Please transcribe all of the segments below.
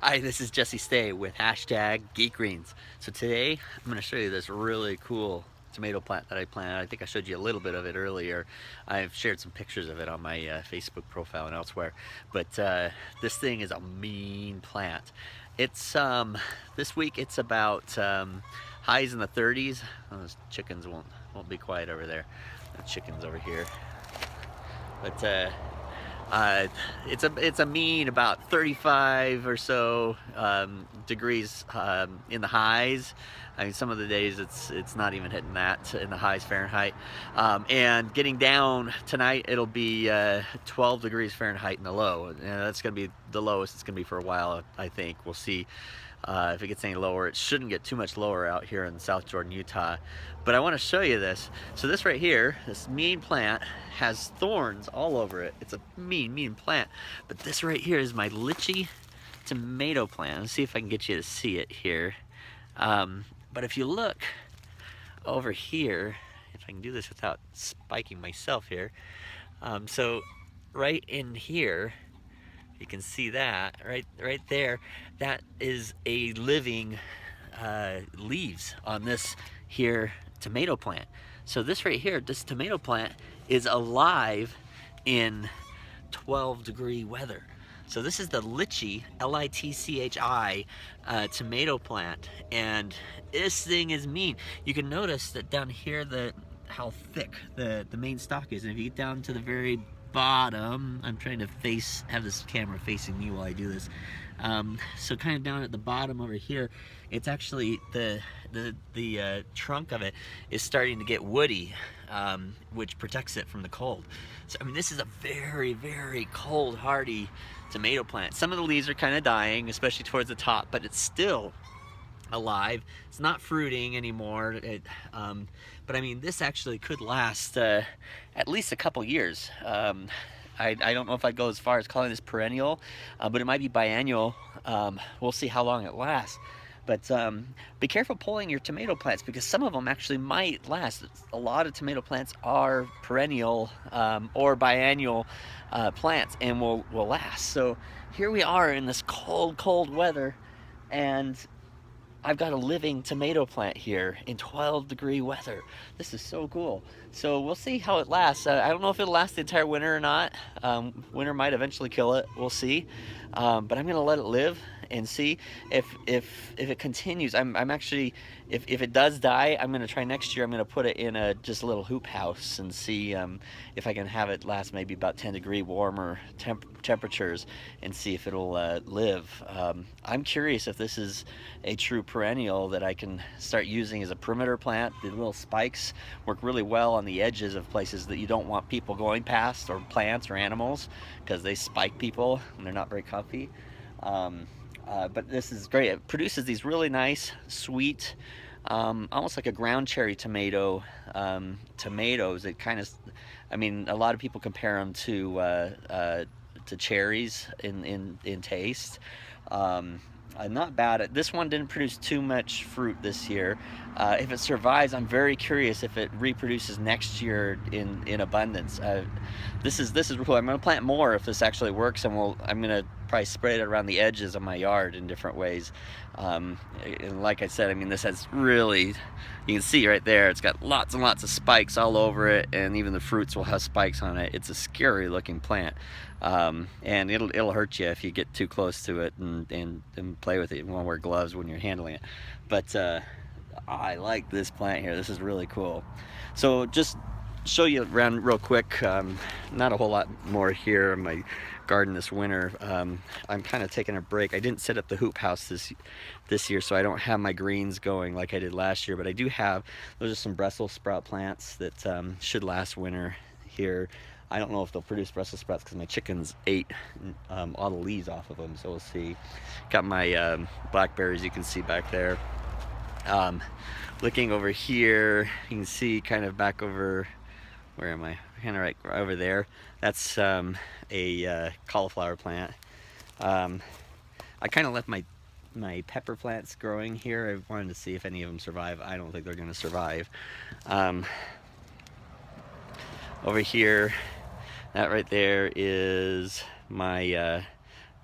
Hi, this is Jesse Stay with hashtag GeekGreens. So today I'm going to show you this really cool tomato plant that I planted. I think I showed you a little bit of it earlier. I've shared some pictures of it on my Facebook profile and elsewhere. But this thing is a mean plant. It's this week it's about highs in the 30s. Oh, those chickens won't be quiet over there. The chickens over here. But it's a mean about 35 or so degrees in the highs. I mean, some of the days it's not even hitting that in the highs Fahrenheit. And getting down tonight, it'll be 12 degrees Fahrenheit in the low. And that's going to be the lowest it's going to be for a while, I think. We'll see. If it gets any lower, it shouldn't get too much lower out here in South Jordan, Utah. But I want to show you this. So this right here, this mean plant, has thorns all over it. It's a mean plant. But this right here is my lychee tomato plant. Let's see if I can get you to see it here. But if you look over here, if I can do this without spiking myself here. So right in here, you can see that right there. That is a living leaves on this here tomato plant. So this right here, this tomato plant is alive in 12-degree weather. So this is the lychee, L-I-T-C-H-I, tomato plant, and this thing is mean. You can notice that down here how thick the main stalk is, and if you get down to the very bottom, I'm trying to have this camera facing me while I do this. So kind of down at the bottom over here, it's actually the trunk of it is starting to get woody, which protects it from the cold. So I mean, this is a very cold hardy tomato plant. Some of the leaves are kind of dying, especially towards the top, but it's still alive. It's not fruiting anymore. But I mean, this actually could last at least a couple years. I don't know if I'd go as far as calling this perennial, but it might be biennial. We'll see how long it lasts. But be careful pulling your tomato plants, because some of them actually might last. A lot of tomato plants are perennial or biennial plants and will last. So here we are in this cold weather, and I've got a living tomato plant here in 12-degree weather. This is so cool. So we'll see how it lasts. I don't know if it'll last the entire winter or not. Winter might eventually kill it. We'll see. But I'm gonna let it live and see if it continues. I'm actually, if it does die, I'm gonna try next year. I'm gonna put it in just a little hoop house and see if I can have it last maybe about 10-degree warmer temperatures and see if it'll live. I'm curious if this is a true perennial that I can start using as a perimeter plant. The little spikes work really well on the edges of places that you don't want people going past, or plants or animals, because they spike people and they're not very comfy. But this is great. It produces these really nice, sweet, almost like a ground cherry tomato tomatoes. It kind of, I mean, a lot of people compare them to cherries in taste. Not bad. This one didn't produce too much fruit this year. If it survives, I'm very curious if it reproduces next year in abundance. This is cool. I'm going to plant more if this actually works, and I'm going to probably spread it around the edges of my yard in different ways. And like I said, I mean, this has really, you can see right there, it's got lots and lots of spikes all over it, and even the fruits will have spikes on it. It's a scary looking plant. And it'll hurt you if you get too close to it and play with it. You want to wear gloves when you're handling it. But I like this plant here. This is really cool. So just show you around real quick. Not a whole lot more here in my garden this winter. I'm kind of taking a break. I didn't set up the hoop house this year, so I don't have my greens going like I did last year, but I do have, those are some Brussels sprout plants that should last winter here. I don't know if they'll produce Brussels sprouts because my chickens ate all the leaves off of them, so we'll see. Got my blackberries, you can see back there. Looking over here, you can see kind of back over, where am I? Kind of right over there. That's a cauliflower plant. I kind of left my pepper plants growing here. I wanted to see if any of them survive. I don't think they're going to survive. Over here, that right there is my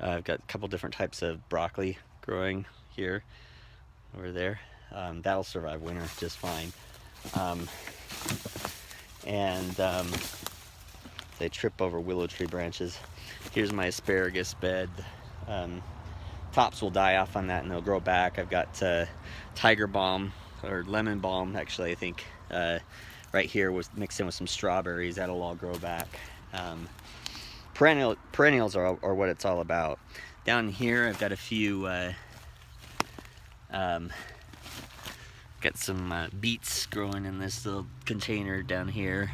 I've got a couple different types of broccoli growing here, over there. That'll survive winter just fine. And they trip over willow tree branches. Here's my asparagus bed. Tops will die off on that and they'll grow back. I've got tiger balm, or lemon balm actually, I think, right here was mixed in with some strawberries. That'll all grow back. Perennials are what it's all about. Down here I've got a few, got some beets growing in this little container down here.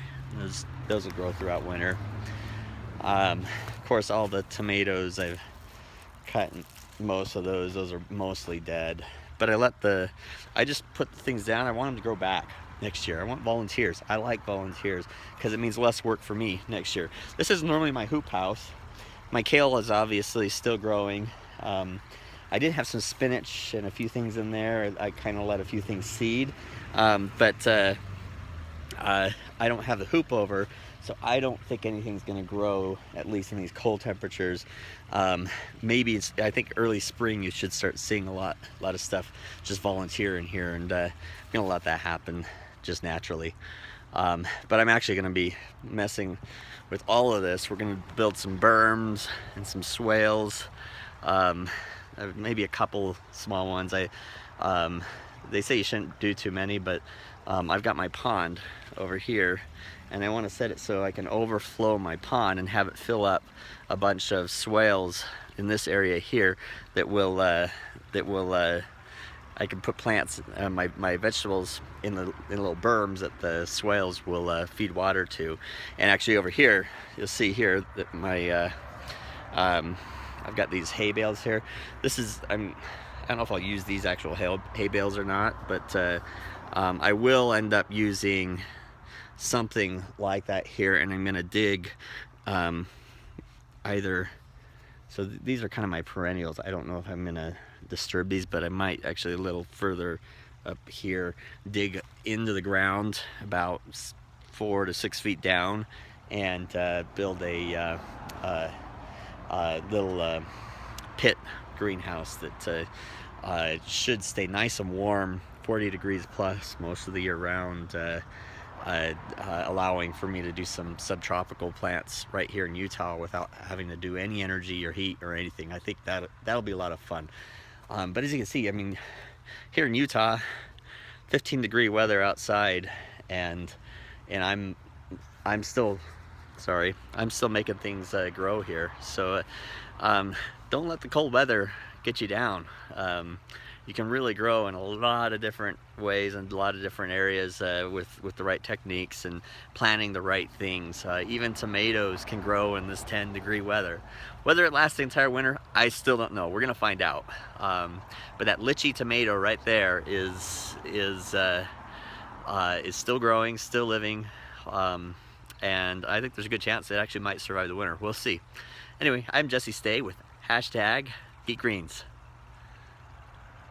Those will grow throughout winter. Of course, all the tomatoes I've cut, most of those are mostly dead. But I just put the things down. I want them to grow back next year. I want volunteers. I like volunteers because it means less work for me next year. This is normally my hoop house. My kale is obviously still growing. I did have some spinach and a few things in there. I kind of let a few things seed, but I don't have the hoop over, so I don't think anything's going to grow, at least in these cold temperatures. Maybe I think early spring you should start seeing a lot of stuff just volunteer in here, and I'm going to let that happen just naturally. But I'm actually going to be messing with all of this. We're going to build some berms and some swales, maybe a couple small ones. They say you shouldn't do too many, but I've got my pond over here, and I want to set it so I can overflow my pond and have it fill up a bunch of swales in this area here that will I can put plants, my vegetables in little berms that the swales will feed water to. And actually over here, you'll see here that my I've got these hay bales here. This is, I don't know if I'll use these actual hay bales or not, but I will end up using something like that here, and I'm gonna dig either, so these are kind of my perennials. I don't know if I'm gonna disturb these, but I might actually a little further up here dig into the ground about 4 to 6 feet down and build a little pit greenhouse that should stay nice and warm, 40 degrees plus most of the year round, allowing for me to do some subtropical plants right here in Utah without having to do any energy or heat or anything. I think that'll be a lot of fun. But as you can see, I mean, here in Utah, 15-degree weather outside, and I'm still making things grow here. So don't let the cold weather get you down. You can really grow in a lot of different ways and a lot of different areas with the right techniques and planting the right things. Even tomatoes can grow in this 10-degree weather. Whether it lasts the entire winter, I still don't know. We're gonna find out. But that lychee tomato right there is still growing, still living, and I think there's a good chance it actually might survive the winter. We'll see. Anyway, I'm Jesse Stay with #GeekGreens.